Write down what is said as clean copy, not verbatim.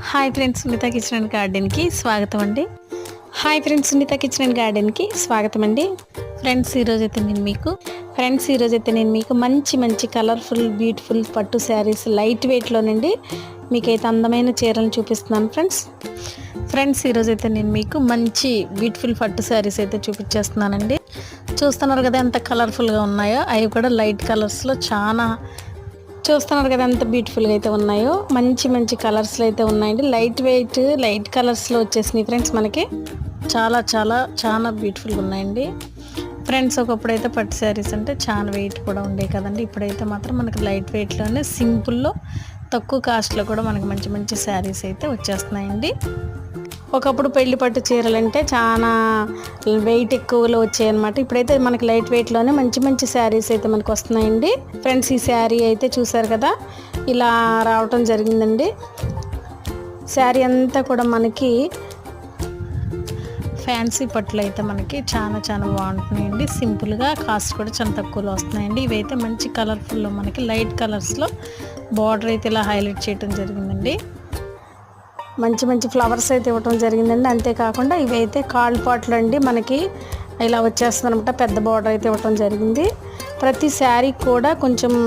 Hi friends, Sunitha kitchen and గార్డెన్కి స్వాగతం అండి. Hi friends, Sunitha kitchen and గార్డెన్కి స్వాగతం అండి. ఫ్రెండ్స్ ఈరోజైతే నేను మీకు మంచి కలర్ఫుల్ బ్యూటిఫుల్ పట్టు శారీస్ లైట్ వెయిట్లోనండి మీకైతే అందమైన చీరలు చూపిస్తున్నాను ఫ్రెండ్స్ ఈరోజైతే నేను మీకు మంచి బ్యూటిఫుల్ పట్టు శారీస్ అయితే చూపించేస్తున్నానండి. చూస్తున్నారు కదా ఎంత కలర్ఫుల్గా ఉన్నాయో, అవి కూడా లైట్ కలర్స్లో చూస్తున్నారు కదా ఎంత బ్యూటిఫుల్గా అయితే ఉన్నాయో. మంచి కలర్స్లో అయితే ఉన్నాయండి. లైట్ కలర్స్లో వచ్చేసినాయి ఫ్రెండ్స్. మనకి చాలా బ్యూటిఫుల్గా ఉన్నాయండి ఫ్రెండ్స్. ఒకప్పుడైతే పట్టు శారీస్ అంటే చాలా వెయిట్ కూడా ఉండేవి కదండి. ఇప్పుడైతే మాత్రం మనకి లైట్ వెయిట్లోనే సింపుల్లో తక్కువ కాస్ట్లో కూడా మనకి మంచి శారీస్ అయితే వచ్చేస్తున్నాయండి. ఒకప్పుడు పెళ్లి పట్టు చీరలు అంటే చాలా వెయిట్ ఎక్కువలో వచ్చాయన్నమాట. ఇప్పుడైతే మనకి లైట్ వెయిట్లోనే మంచి శారీస్ అయితే మనకు వస్తున్నాయండి ఫ్రెండ్స్. ఈ శారీ అయితే చూసారు కదా, ఇలా రావటం జరిగిందండి. శారీ అంతా కూడా మనకి ఫ్యాన్సీ పట్టులు అయితే మనకి చాలా బాగుంటున్నాయండి. సింపుల్గా కాస్ట్ కూడా చాలా తక్కువలో వస్తున్నాయండి. ఇవైతే మంచి కలర్ఫుల్లో మనకి లైట్ కలర్స్లో బార్డర్ అయితే ఇలా హైలైట్ చేయడం జరిగిందండి. మంచి ఫ్లవర్స్ అయితే ఇవ్వటం జరిగిందండి. అంతేకాకుండా ఇవైతే కాల్ పాట్లు అండి, మనకి ఇలా వచ్చేస్తుంది అనమాట. పెద్ద బార్డర్ అయితే ఇవ్వటం జరిగింది. ప్రతి శారీ కూడా కొంచెం